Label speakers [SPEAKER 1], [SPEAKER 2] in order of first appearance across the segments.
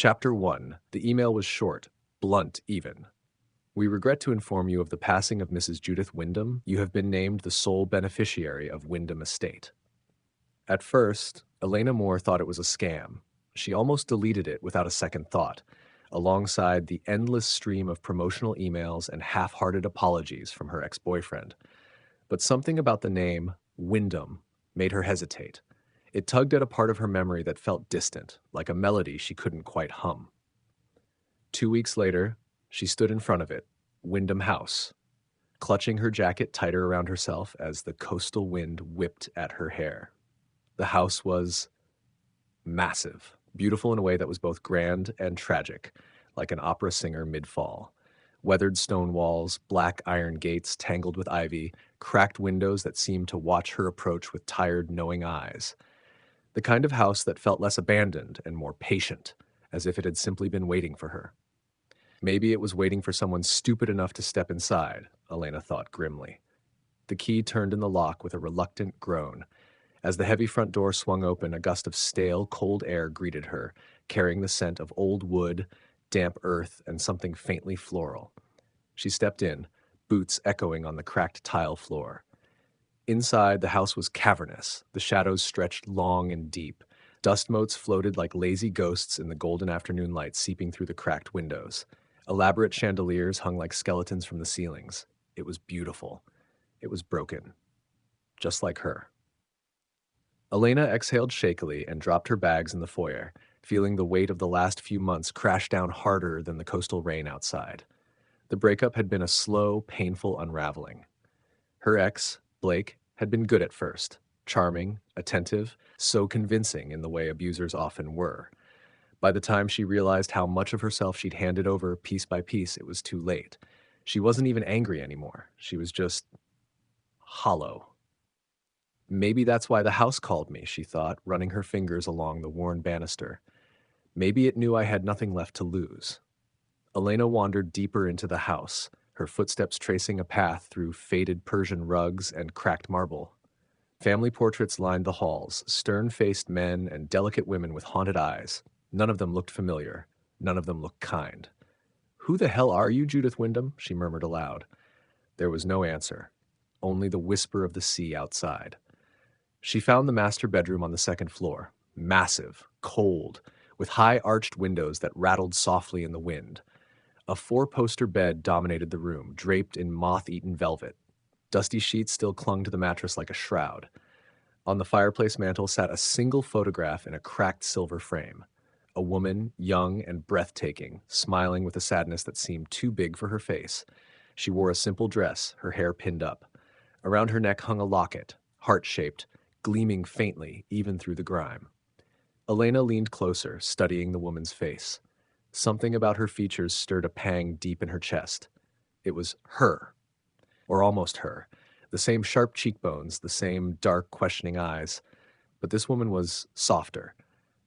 [SPEAKER 1] Chapter 1. The email was short, blunt even. We regret to inform you of the passing of Mrs. Judith Wyndham. You have been named the sole beneficiary of Wyndham Estate. At first, Elena Moore thought it was a scam. She almost deleted it without a second thought, alongside the endless stream of promotional emails and half-hearted apologies from her ex-boyfriend. But something about the name Wyndham made her hesitate. It tugged at a part of her memory that felt distant, like a melody she couldn't quite hum. 2 weeks later, she stood in front of it, Wyndham House, clutching her jacket tighter around herself as the coastal wind whipped at her hair. The house was massive, beautiful in a way that was both grand and tragic, like an opera singer mid-fall. Weathered stone walls, black iron gates tangled with ivy, cracked windows that seemed to watch her approach with tired, knowing eyes. The kind of house that felt less abandoned and more patient, as if it had simply been waiting for her. Maybe it was waiting for someone stupid enough to step inside, Elena thought grimly. The key turned in the lock with a reluctant groan. As the heavy front door swung open, a gust of stale, cold air greeted her, carrying the scent of old wood, damp earth, and something faintly floral. She stepped in, boots echoing on the cracked tile floor. Inside, the house was cavernous. The shadows stretched long and deep. Dust motes floated like lazy ghosts in the golden afternoon light seeping through the cracked windows. Elaborate chandeliers hung like skeletons from the ceilings. It was beautiful. It was broken. Just like her. Elena exhaled shakily and dropped her bags in the foyer, feeling the weight of the last few months crash down harder than the coastal rain outside. The breakup had been a slow, painful unraveling. Her ex, Blake, had been good at first, charming, attentive, so convincing in the way abusers often were. By the time she realized how much of herself she'd handed over piece by piece, it was too late. She wasn't even angry anymore. She was just hollow. Maybe that's why the house called me, she thought, running her fingers along the worn banister. Maybe it knew I had nothing left to lose. Elena wandered deeper into the house, her footsteps tracing a path through faded Persian rugs and cracked marble. Family portraits lined the halls, stern-faced men and delicate women with haunted eyes. None of them looked familiar. None of them looked kind. "Who the hell are you, Judith Wyndham?" she murmured aloud. There was no answer, only the whisper of the sea outside. She found the master bedroom on the second floor, massive, cold, with high arched windows that rattled softly in the wind. A four-poster bed dominated the room, draped in moth-eaten velvet. Dusty sheets still clung to the mattress like a shroud. On the fireplace mantel sat a single photograph in a cracked silver frame. A woman, young and breathtaking, smiling with a sadness that seemed too big for her face. She wore a simple dress, her hair pinned up. Around her neck hung a locket, heart-shaped, gleaming faintly even through the grime. Elena leaned closer, studying the woman's face. Something about her features stirred a pang deep in her chest. It was her. Or almost her. The same sharp cheekbones, the same dark, questioning eyes. But this woman was softer,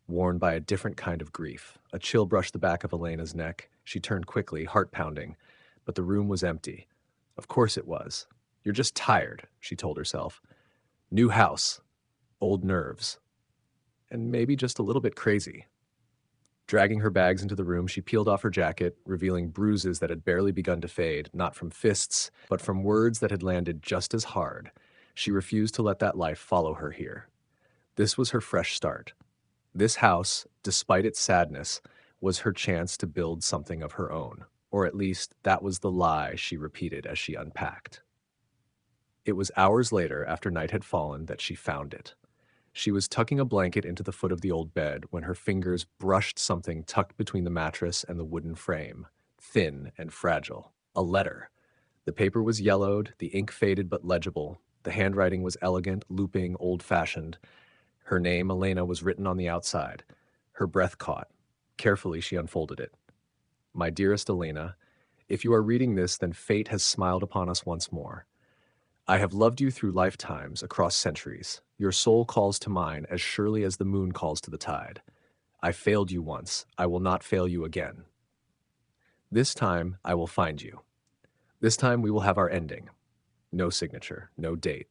[SPEAKER 1] worn by a different kind of grief. A chill brushed the back of Elena's neck. She turned quickly, heart pounding. But the room was empty. Of course it was. "You're just tired," she told herself. "New house. Old nerves. And maybe just a little bit crazy." Dragging her bags into the room, she peeled off her jacket, revealing bruises that had barely begun to fade, not from fists, but from words that had landed just as hard. She refused to let that life follow her here. This was her fresh start. This house, despite its sadness, was her chance to build something of her own, or at least that was the lie she repeated as she unpacked. It was hours later, after night had fallen, that she found it. She was tucking a blanket into the foot of the old bed when her fingers brushed something tucked between the mattress and the wooden frame, thin and fragile. A letter. The paper was yellowed, the ink faded but legible. The handwriting was elegant, looping, old-fashioned. Her name, Elena, was written on the outside. Her breath caught. Carefully, she unfolded it. "My dearest Elena, if you are reading this, then fate has smiled upon us once more. I have loved you through lifetimes, across centuries. Your soul calls to mine as surely as the moon calls to the tide. I failed you once. I will not fail you again. This time, I will find you. This time, we will have our ending." No signature, no date.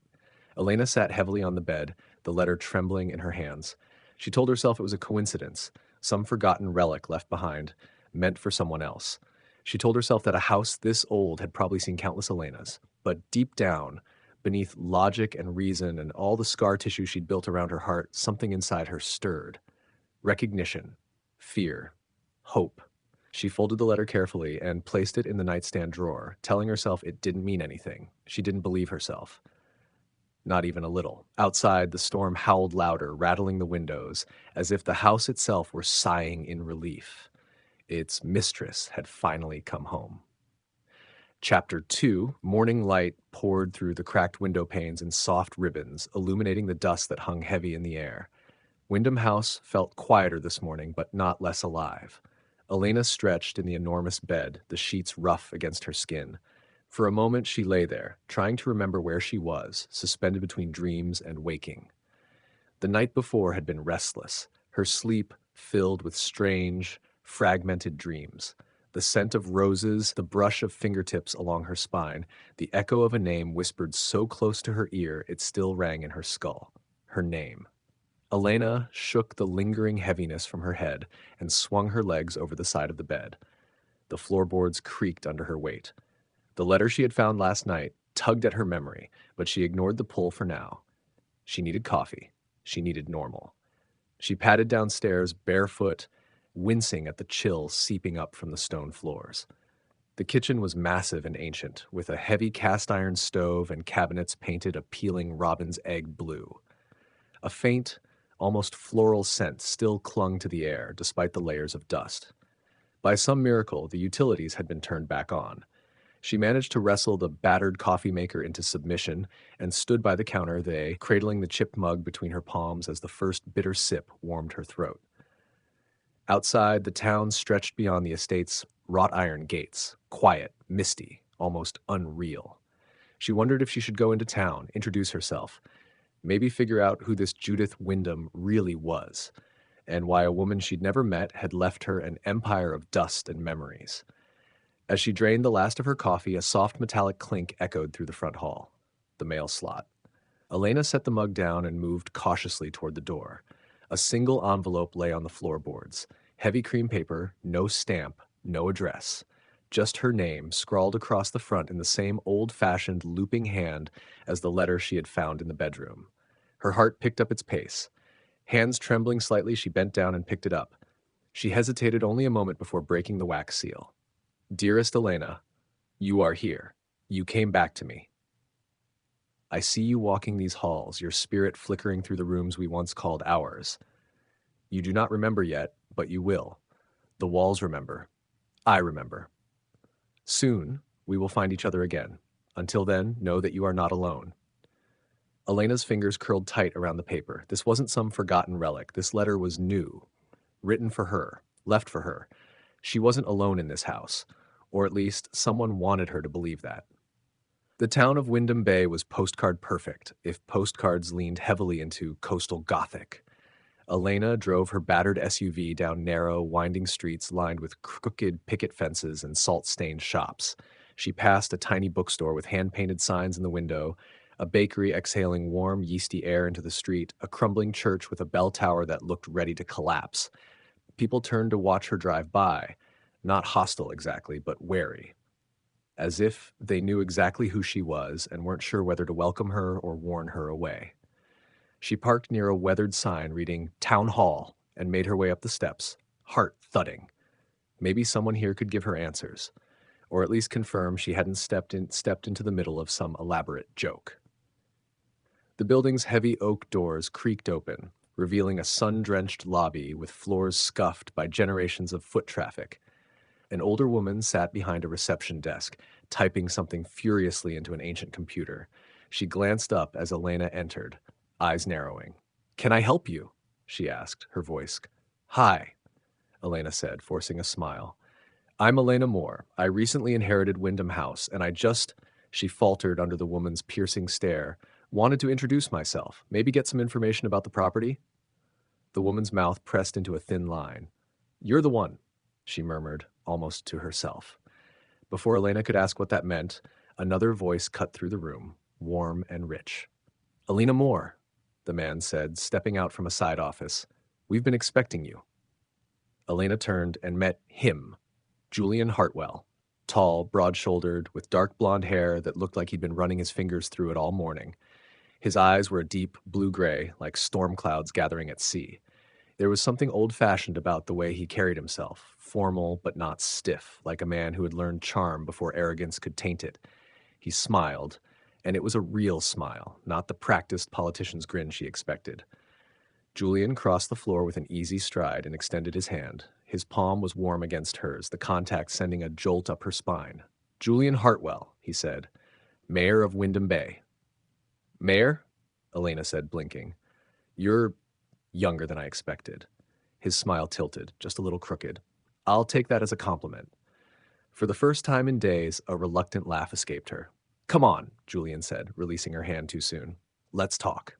[SPEAKER 1] Elena sat heavily on the bed, the letter trembling in her hands. She told herself it was a coincidence, some forgotten relic left behind, meant for someone else. She told herself that a house this old had probably seen countless Elenas, but deep down, beneath logic and reason and all the scar tissue she'd built around her heart, something inside her stirred. Recognition, fear, hope. She folded the letter carefully and placed it in the nightstand drawer, telling herself it didn't mean anything. She didn't believe herself. Not even a little. Outside, the storm howled louder, rattling the windows, as if the house itself were sighing in relief. Its mistress had finally come home. Chapter 2, morning light poured through the cracked window panes in soft ribbons, illuminating the dust that hung heavy in the air. Wyndham House felt quieter this morning, but not less alive. Elena stretched in the enormous bed, the sheets rough against her skin. For a moment she lay there, trying to remember where she was, suspended between dreams and waking. The night before had been restless, her sleep filled with strange, fragmented dreams. The scent of roses, the brush of fingertips along her spine, the echo of a name whispered so close to her ear it still rang in her skull. Her name. Elena shook the lingering heaviness from her head and swung her legs over the side of the bed. The floorboards creaked under her weight. The letter she had found last night tugged at her memory, but she ignored the pull for now. She needed coffee. She needed normal. She padded downstairs barefoot, wincing at the chill seeping up from the stone floors. The kitchen was massive and ancient, with a heavy cast-iron stove and cabinets painted a peeling robin's egg blue. A faint, almost floral scent still clung to the air, despite the layers of dust. By some miracle, the utilities had been turned back on. She managed to wrestle the battered coffee maker into submission and stood by the counter, cradling the chipped mug between her palms as the first bitter sip warmed her throat. Outside, the town stretched beyond the estate's wrought iron gates, quiet, misty, almost unreal. She wondered if she should go into town, introduce herself, maybe figure out who this Judith Wyndham really was, and why a woman she'd never met had left her an empire of dust and memories. As she drained the last of her coffee, a soft metallic clink echoed through the front hall. The mail slot. Elena set the mug down and moved cautiously toward the door. A single envelope lay on the floorboards. Heavy cream paper, no stamp, no address. Just her name, scrawled across the front in the same old-fashioned looping hand as the letter she had found in the bedroom. Her heart picked up its pace. Hands trembling slightly, she bent down and picked it up. She hesitated only a moment before breaking the wax seal. Dearest Elena, you are here. You came back to me. I see you walking these halls, your spirit flickering through the rooms we once called ours. You do not remember yet, but you will. The walls remember. I remember. Soon, we will find each other again. Until then, know that you are not alone. Elena's fingers curled tight around the paper. This wasn't some forgotten relic. This letter was new, written for her, left for her. She wasn't alone in this house, or at least someone wanted her to believe that. The town of Wyndham Bay was postcard perfect, if postcards leaned heavily into coastal gothic. Elena drove her battered SUV down narrow, winding streets lined with crooked picket fences and salt-stained shops. She passed a tiny bookstore with hand-painted signs in the window, a bakery exhaling warm, yeasty air into the street, a crumbling church with a bell tower that looked ready to collapse. People turned to watch her drive by, not hostile exactly, but wary, as if they knew exactly who she was and weren't sure whether to welcome her or warn her away. She parked near a weathered sign reading Town Hall and made her way up the steps, heart thudding. Maybe someone here could give her answers, or at least confirm she hadn't stepped into the middle of some elaborate joke. The building's heavy oak doors creaked open, revealing a sun-drenched lobby with floors scuffed by generations of foot traffic. An older woman sat behind a reception desk, typing something furiously into an ancient computer. She glanced up as Elena entered, eyes narrowing. "Can I help you?" she asked, her voice. "Hi," Elena said, forcing a smile. "I'm Elena Moore. I recently inherited Wyndham House, and she faltered under the woman's piercing stare, wanted to introduce myself, maybe get some information about the property." The woman's mouth pressed into a thin line. "You're the one," she murmured, almost to herself. Before Elena could ask what that meant, another voice cut through the room, warm and rich. "Elena Moore," the man said, stepping out from a side office. "We've been expecting you." Elena turned and met him, Julian Hartwell, tall, broad-shouldered, with dark blonde hair that looked like he'd been running his fingers through it all morning. His eyes were a deep blue-gray, like storm clouds gathering at sea. There was something old-fashioned about the way he carried himself, formal but not stiff, like a man who had learned charm before arrogance could taint it. He smiled, and it was a real smile, not the practiced politician's grin she expected. Julian crossed the floor with an easy stride and extended his hand. His palm was warm against hers, the contact sending a jolt up her spine. "Julian Hartwell," he said, "Mayor of Wyndham Bay." "Mayor?" Elena said, blinking. "You're younger than I expected." His smile tilted, just a little crooked. "I'll take that as a compliment." For the first time in days, a reluctant laugh escaped her. "Come on," Julian said, releasing her hand too soon. "Let's talk."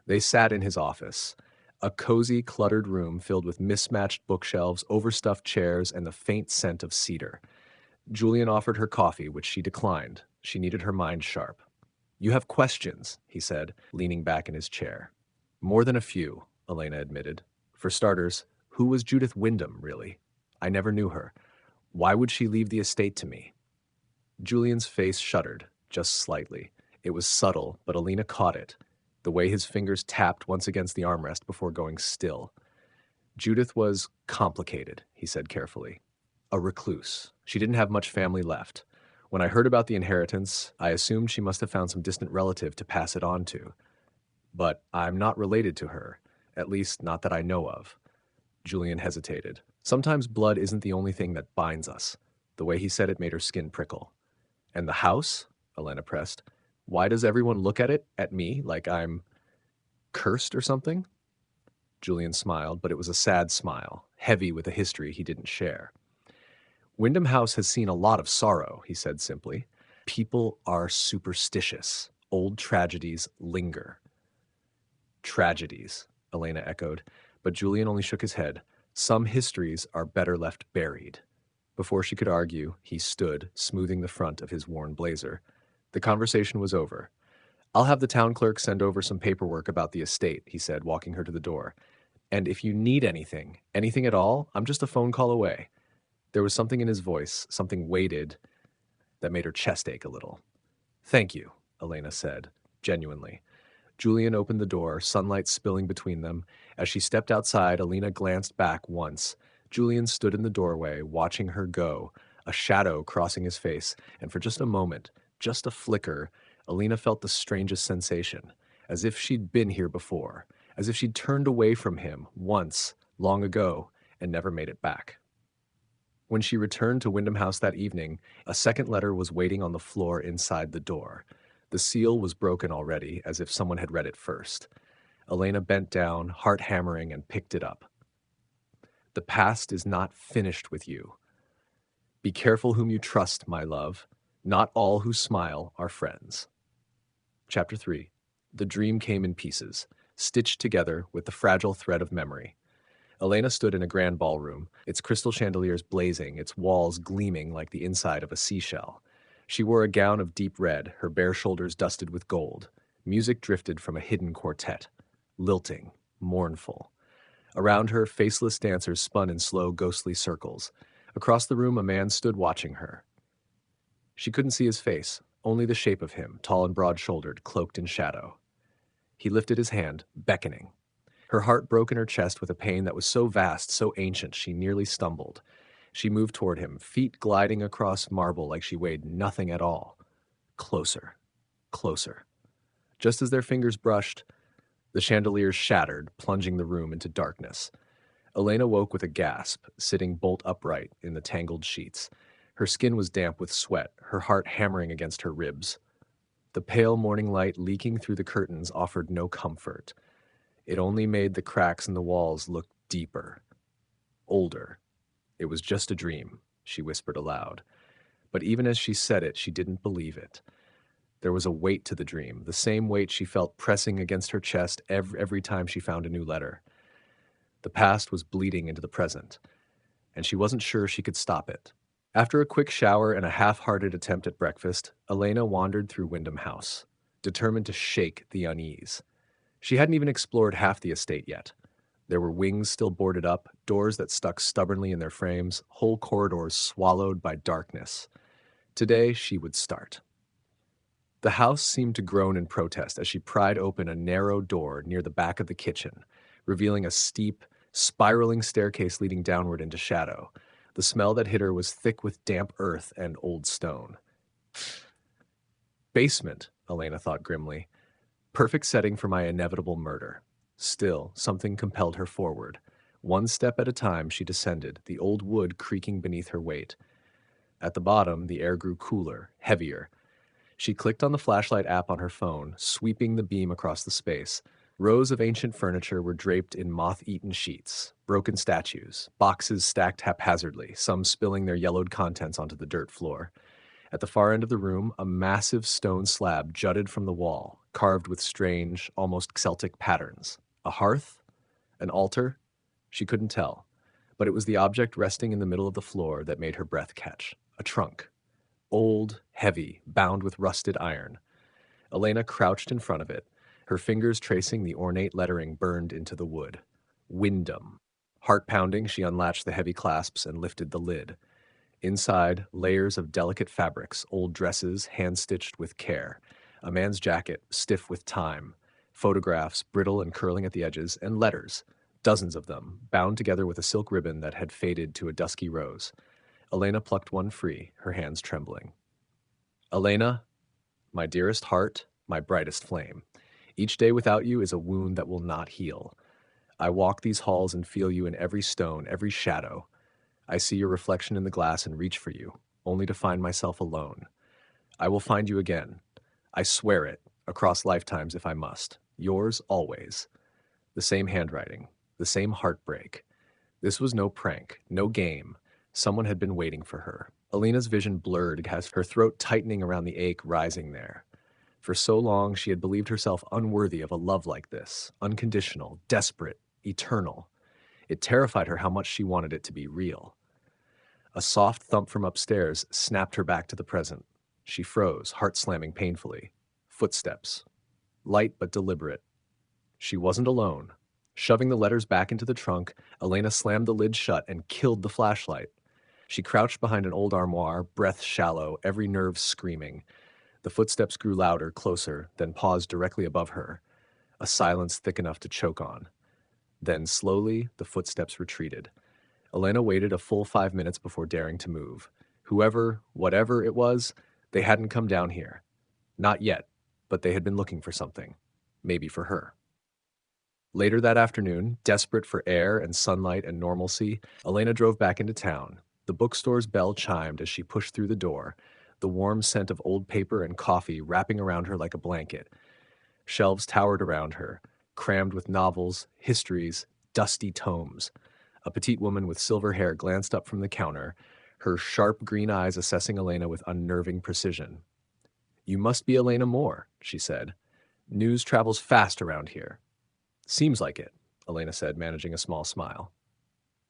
[SPEAKER 1] They sat in his office, a cozy, cluttered room filled with mismatched bookshelves, overstuffed chairs, and the faint scent of cedar. Julian offered her coffee, which she declined. She needed her mind sharp. "You have questions," he said, leaning back in his chair. "More than a few," Elena admitted. "For starters, who was Judith Wyndham, really? I never knew her. Why would she leave the estate to me?" Julian's face shuddered, just slightly. It was subtle, but Elena caught it, the way his fingers tapped once against the armrest before going still. "Judith was complicated," he said carefully. "A recluse. She didn't have much family left. When I heard about the inheritance, I assumed she must have found some distant relative to pass it on to. But I'm not related to her, at least not that I know of." Julian hesitated. Sometimes blood isn't the only thing that binds us. The way he said it made her skin prickle. "And the house?" Elena pressed. "Why does everyone look at me, like I'm cursed or something?" Julian smiled, but it was a sad smile, heavy with a history he didn't share. "Wyndham House has seen a lot of sorrow," he said simply. "People are superstitious. Old tragedies linger." "Tragedies," Elena echoed, but Julian only shook his head. "Some histories are better left buried." Before she could argue, he stood, smoothing the front of his worn blazer. The conversation was over. "I'll have the town clerk send over some paperwork about the estate," he said, walking her to the door. "And if you need anything, anything at all, I'm just a phone call away." There was something in his voice, something weighted, that made her chest ache a little. "Thank you," Elena said, genuinely. Julian opened the door, sunlight spilling between them. As she stepped outside, Elena glanced back once. Julian stood in the doorway, watching her go, a shadow crossing his face, and for just a moment, just a flicker, Elena felt the strangest sensation, as if she'd been here before, as if she'd turned away from him once, long ago, and never made it back. When she returned to Wyndham House that evening, a second letter was waiting on the floor inside the door. The seal was broken already, as if someone had read it first. Elena bent down, heart hammering, and picked it up. "The past is not finished with you. Be careful whom you trust, my love. Not all who smile are friends." Chapter 3. The dream came in pieces, stitched together with the fragile thread of memory. Elena stood in a grand ballroom, its crystal chandeliers blazing, its walls gleaming like the inside of a seashell. She wore a gown of deep red, her bare shoulders dusted with gold. Music drifted from a hidden quartet, lilting, mournful. Around her, faceless dancers spun in slow, ghostly circles. Across the room, a man stood watching her. She couldn't see his face, only the shape of him, tall and broad-shouldered, cloaked in shadow. He lifted his hand, beckoning. Her heart broke in her chest with a pain that was so vast, so ancient, she nearly stumbled. She moved toward him, feet gliding across marble like she weighed nothing at all. Closer, closer. Just as their fingers brushed, the chandeliers shattered, plunging the room into darkness. Elena woke with a gasp, sitting bolt upright in the tangled sheets. Her skin was damp with sweat, her heart hammering against her ribs. The pale morning light leaking through the curtains offered no comfort. It only made the cracks in the walls look deeper, older. "It was just a dream," she whispered aloud. But even as she said it, she didn't believe it. There was a weight to the dream, the same weight she felt pressing against her chest every time she found a new letter. The past was bleeding into the present, and she wasn't sure she could stop it. After a quick shower and a half-hearted attempt at breakfast, Elena wandered through Wyndham House, determined to shake the unease. She hadn't even explored half the estate yet. There were wings still boarded up, doors that stuck stubbornly in their frames, whole corridors swallowed by darkness. Today she would start. The house seemed to groan in protest as she pried open a narrow door near the back of the kitchen, revealing a steep, spiraling staircase leading downward into shadow. The smell that hit her was thick with damp earth and old stone. Basement, Elena thought grimly. Perfect setting for my inevitable murder. Still, something compelled her forward. One step at a time she descended, the old wood creaking beneath her weight. At the bottom, the air grew cooler, heavier. She clicked on the flashlight app on her phone, sweeping the beam across the space. Rows of ancient furniture were draped in moth-eaten sheets, broken statues, boxes stacked haphazardly, some spilling their yellowed contents onto the dirt floor. At the far end of the room, a massive stone slab jutted from the wall, carved with strange, almost Celtic patterns. A hearth? An altar? She couldn't tell, but it was the object resting in the middle of the floor that made her breath catch. A trunk. Old, heavy, bound with rusted iron. Elena crouched in front of it, her fingers tracing the ornate lettering burned into the wood. Wyndham. Heart pounding, she unlatched the heavy clasps and lifted the lid. Inside, layers of delicate fabrics, old dresses hand-stitched with care, a man's jacket stiff with time, photographs brittle and curling at the edges, and letters, dozens of them, bound together with a silk ribbon that had faded to a dusky rose. Elena plucked one free, her hands trembling. Elena, my dearest heart, my brightest flame. Each day without you is a wound that will not heal. I walk these halls and feel you in every stone, every shadow. I see your reflection in the glass and reach for you, only to find myself alone. I will find you again. I swear it, across lifetimes if I must. Yours always. The same handwriting, the same heartbreak. This was no prank, no game. Someone had been waiting for her. Elena's vision blurred as her throat tightening around the ache rising there. For so long, she had believed herself unworthy of a love like this, unconditional, desperate, eternal. It terrified her how much she wanted it to be real. A soft thump from upstairs snapped her back to the present. She froze, heart slamming painfully. Footsteps. Light but deliberate. She wasn't alone. Shoving the letters back into the trunk, Elena slammed the lid shut and killed the flashlight. She crouched behind an old armoire, breath shallow, every nerve screaming. The footsteps grew louder, closer, then paused directly above her. A silence thick enough to choke on. Then, slowly, the footsteps retreated. Elena waited a full 5 minutes before daring to move. Whoever, whatever it was, they hadn't come down here. Not yet, but they had been looking for something. Maybe for her. Later that afternoon, desperate for air and sunlight and normalcy, Elena drove back into town. The bookstore's bell chimed as she pushed through the door, the warm scent of old paper and coffee wrapping around her like a blanket. Shelves towered around her, crammed with novels, histories, dusty tomes. A petite woman with silver hair glanced up from the counter, her sharp green eyes assessing Elena with unnerving precision. "You must be Elena Moore," she said. "News travels fast around here." "Seems like it," Elena said, managing a small smile.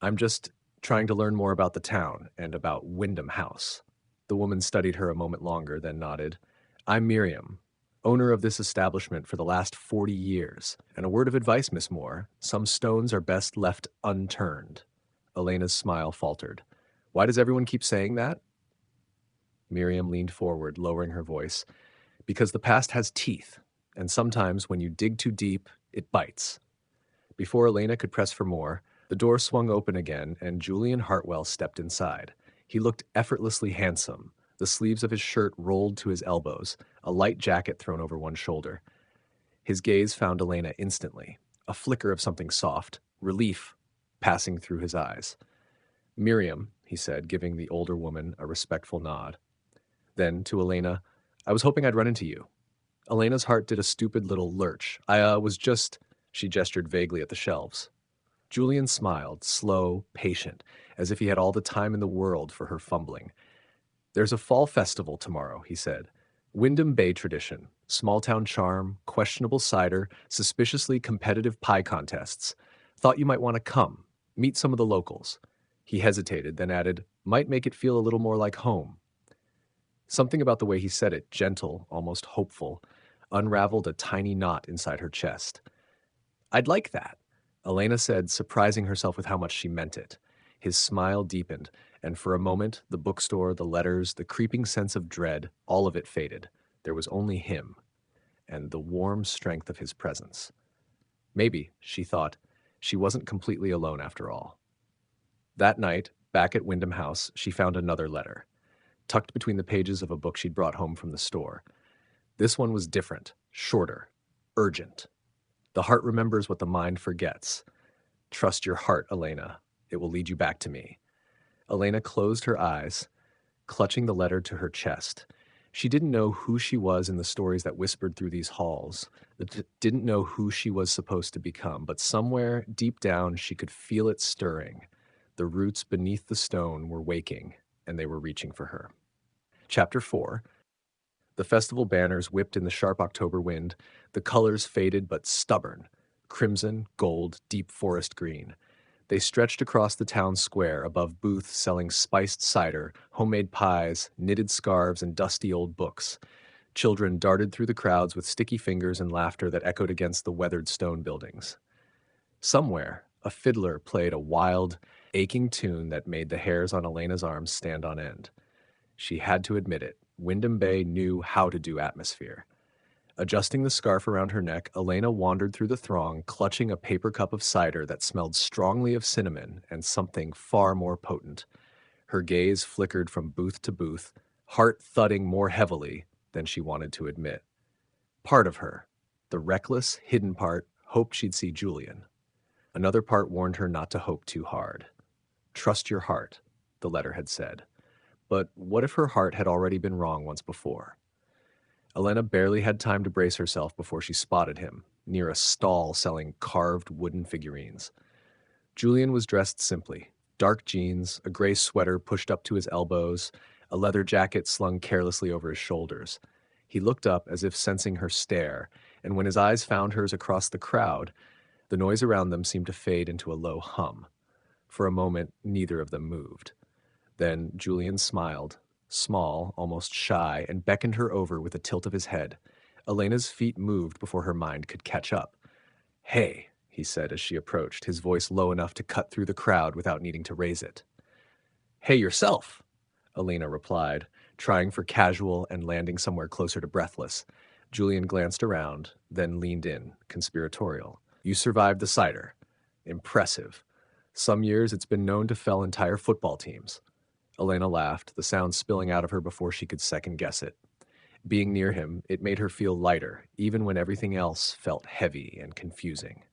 [SPEAKER 1] "I'm just trying to learn more about the town and about Wyndham House." The woman studied her a moment longer, then nodded. "I'm Miriam, owner of this establishment for the last 40 years. And a word of advice, Miss Moore, some stones are best left unturned." Elena's smile faltered. "Why does everyone keep saying that?" Miriam leaned forward, lowering her voice. "Because the past has teeth, and sometimes when you dig too deep, it bites." Before Elena could press for more, the door swung open again and Julian Hartwell stepped inside. He looked effortlessly handsome, the sleeves of his shirt rolled to his elbows, a light jacket thrown over one shoulder. His gaze found Elena instantly, a flicker of something soft, relief, passing through his eyes. "Miriam," he said, giving the older woman a respectful nod. Then, to Elena, "I was hoping I'd run into you." Elena's heart did a stupid little lurch. "I was just—" She gestured vaguely at the shelves. Julian smiled, slow, patient, as if he had all the time in the world for her fumbling. "There's a fall festival tomorrow," he said. "Wyndham Bay tradition, small-town charm, questionable cider, suspiciously competitive pie contests. Thought you might want to come, meet some of the locals." He hesitated, then added, "Might make it feel a little more like home." Something about the way he said it, gentle, almost hopeful, unraveled a tiny knot inside her chest. "I'd like that. Elena said, surprising herself with how much she meant it. His smile deepened, and for a moment, the bookstore, the letters, the creeping sense of dread, all of it faded. There was only him, and the warm strength of his presence. Maybe, she thought, she wasn't completely alone after all. That night, back at Wyndham House, she found another letter, tucked between the pages of a book she'd brought home from the store. This one was different, shorter, urgent. The heart remembers what the mind forgets. Trust your heart, Elena. It will lead you back to me. Elena closed her eyes, clutching the letter to her chest. She didn't know who she was in the stories that whispered through these halls, didn't know who she was supposed to become, but somewhere deep down she could feel it stirring. The roots beneath the stone were waking, and they were reaching for her. Chapter 4. The festival banners whipped in the sharp October wind, the colors faded but stubborn, crimson, gold, deep forest green. They stretched across the town square above booths selling spiced cider, homemade pies, knitted scarves, and dusty old books. Children darted through the crowds with sticky fingers and laughter that echoed against the weathered stone buildings. Somewhere, a fiddler played a wild, aching tune that made the hairs on Elena's arms stand on end. She had to admit it. Wyndham Bay knew how to do atmosphere. Adjusting the scarf around her neck, Elena wandered through the throng, clutching a paper cup of cider that smelled strongly of cinnamon and something far more potent. Her gaze flickered from booth to booth, heart thudding more heavily than she wanted to admit. Part of her, the reckless, hidden part, hoped she'd see Julian. Another part warned her not to hope too hard. Trust your heart, the letter had said. But what if her heart had already been wrong once before? Elena barely had time to brace herself before she spotted him, near a stall selling carved wooden figurines. Julian was dressed simply. Dark jeans, a gray sweater pushed up to his elbows, a leather jacket slung carelessly over his shoulders. He looked up as if sensing her stare, and when his eyes found hers across the crowd, the noise around them seemed to fade into a low hum. For a moment, neither of them moved. Then Julian smiled, small, almost shy, and beckoned her over with a tilt of his head. Elena's feet moved before her mind could catch up. "Hey," he said as she approached, his voice low enough to cut through the crowd without needing to raise it. "Hey yourself," Elena replied, trying for casual and landing somewhere closer to breathless. Julian glanced around, then leaned in, conspiratorial. "You survived the cider. Impressive. Some years it's been known to fell entire football teams." Elena laughed, the sound spilling out of her before she could second-guess it. Being near him, it made her feel lighter, even when everything else felt heavy and confusing.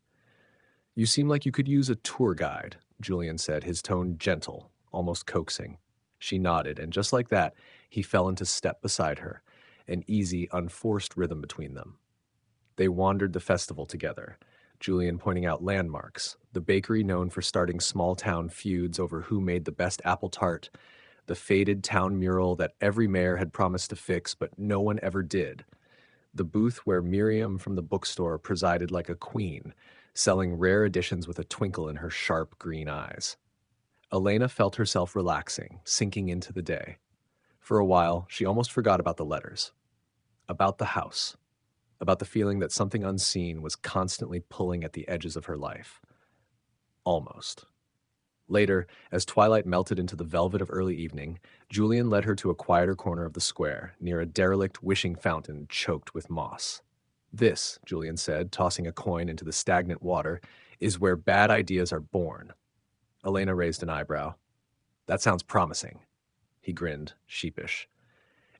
[SPEAKER 1] "You seem like you could use a tour guide," Julian said, his tone gentle, almost coaxing. She nodded, and just like that, he fell into step beside her, an easy, unforced rhythm between them. They wandered the festival together, Julian pointing out landmarks, the bakery known for starting small-town feuds over who made the best apple tart, the faded town mural that every mayor had promised to fix but no one ever did, the booth where Miriam from the bookstore presided like a queen, selling rare editions with a twinkle in her sharp green eyes. Elena felt herself relaxing, sinking into the day. For a while, she almost forgot about the letters, about the house, about the feeling that something unseen was constantly pulling at the edges of her life. Almost. Later, as twilight melted into the velvet of early evening, Julian led her to a quieter corner of the square, near a derelict wishing fountain choked with moss. "This," Julian said, tossing a coin into the stagnant water, "is where bad ideas are born." Elena raised an eyebrow. "That sounds promising." He grinned, sheepish.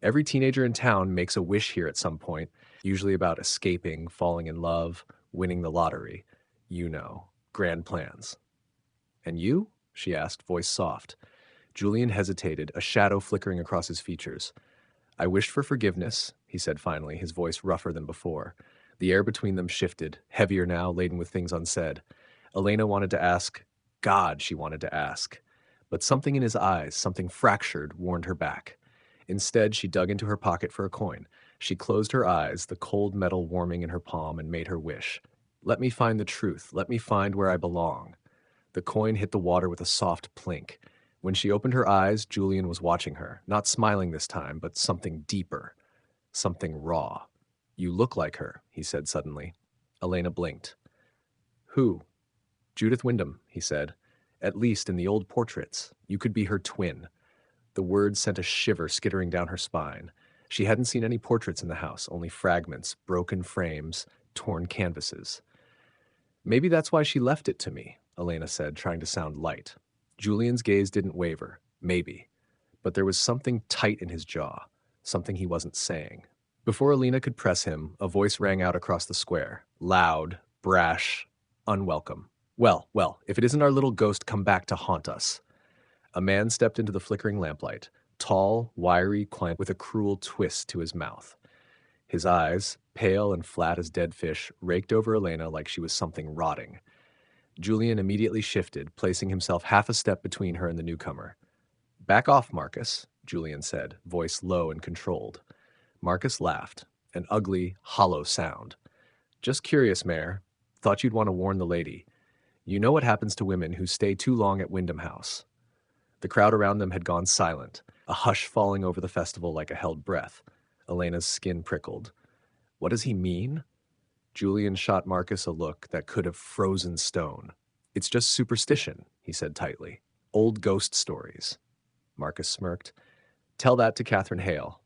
[SPEAKER 1] "Every teenager in town makes a wish here at some point, usually about escaping, falling in love, winning the lottery. You know, grand plans." "And you?" she asked, voice soft. Julian hesitated, a shadow flickering across his features. "I wished for forgiveness," he said finally, his voice rougher than before. The air between them shifted, heavier now, laden with things unsaid. Elena wanted to ask. God, she wanted to ask. But something in his eyes, something fractured, warned her back. Instead, she dug into her pocket for a coin. She closed her eyes, the cold metal warming in her palm, and made her wish. "Let me find the truth. Let me find where I belong." The coin hit the water with a soft plink. When she opened her eyes, Julian was watching her, not smiling this time, but something deeper, something raw. "You look like her," he said suddenly. Elena blinked. "Who?" Judith Wyndham, he said. At least in the old portraits, you could be her twin. The words sent a shiver skittering down her spine. She hadn't seen any portraits in the house, only fragments, broken frames, torn canvases. Maybe that's why she left it to me, Elena said, trying to sound light. Julian's gaze didn't waver. Maybe. But there was something tight in his jaw, something he wasn't saying. Before Elena could press him, a voice rang out across the square. Loud, brash, unwelcome. Well, well, if it isn't our little ghost come back to haunt us. A man stepped into the flickering lamplight, tall, wiry, quiet, with a cruel twist to his mouth. His eyes, pale and flat as dead fish, raked over Elena like she was something rotting. Julian immediately shifted, placing himself half a step between her and the newcomer. Back off, Marcus, Julian said, voice low and controlled. Marcus laughed, an ugly, hollow sound. Just curious, Mayor. Thought you'd want to warn the lady. You know what happens to women who stay too long at Wyndham House. The crowd around them had gone silent, a hush falling over the festival like a held breath. Elena's skin prickled. What does he mean? Julian shot Marcus a look that could have frozen stone. It's just superstition, he said tightly. Old ghost stories. Marcus smirked. Tell that to Catherine Hale.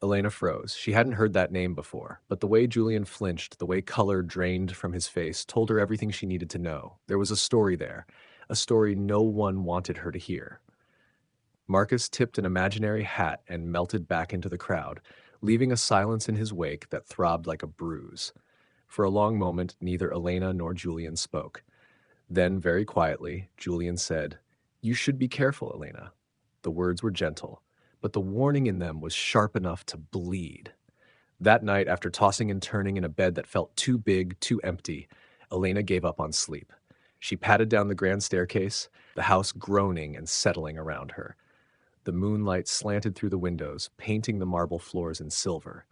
[SPEAKER 1] Elena froze. She hadn't heard that name before, but the way Julian flinched, the way color drained from his face, told her everything she needed to know. There was a story there, a story no one wanted her to hear. Marcus tipped an imaginary hat and melted back into the crowd, leaving a silence in his wake that throbbed like a bruise. For a long moment, neither Elena nor Julian spoke. Then, very quietly, Julian said, You should be careful, Elena. The words were gentle, but the warning in them was sharp enough to bleed. That night, after tossing and turning in a bed that felt too big, too empty, Elena gave up on sleep. She padded down the grand staircase, the house groaning and settling around her. The moonlight slanted through the windows, painting the marble floors in silver.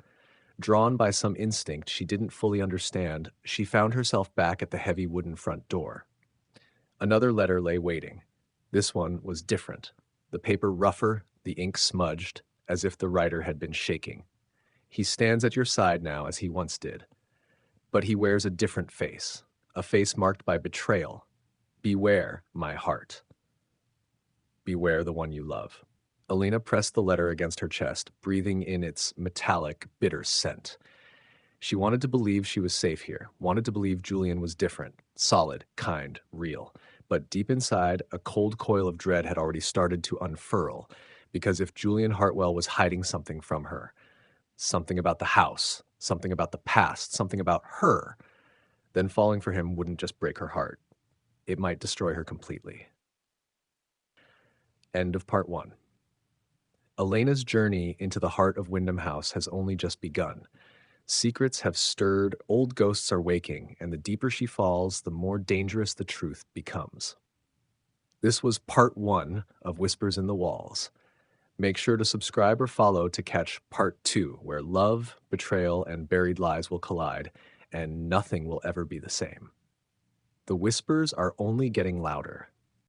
[SPEAKER 1] Drawn by some instinct she didn't fully understand, she found herself back at the heavy wooden front door. Another letter lay waiting. This one was different. The paper rougher, the ink smudged, as if the writer had been shaking. He stands at your side now as he once did. But he wears a different face, a face marked by betrayal. Beware, my heart. Beware the one you love. Elena pressed the letter against her chest, breathing in its metallic, bitter scent. She wanted to believe she was safe here, wanted to believe Julian was different, solid, kind, real. But deep inside, a cold coil of dread had already started to unfurl, because if Julian Hartwell was hiding something from her, something about the house, something about the past, something about her, then falling for him wouldn't just break her heart. It might destroy her completely. End of part 1. Elena's journey into the heart of Wyndham House has only just begun. Secrets have stirred, old ghosts are waking, and the deeper she falls, the more dangerous the truth becomes. This was part 1 of Whispers in the Walls. Make sure to subscribe or follow to catch part 2, where love, betrayal, and buried lies will collide, and nothing will ever be the same. The whispers are only getting louder.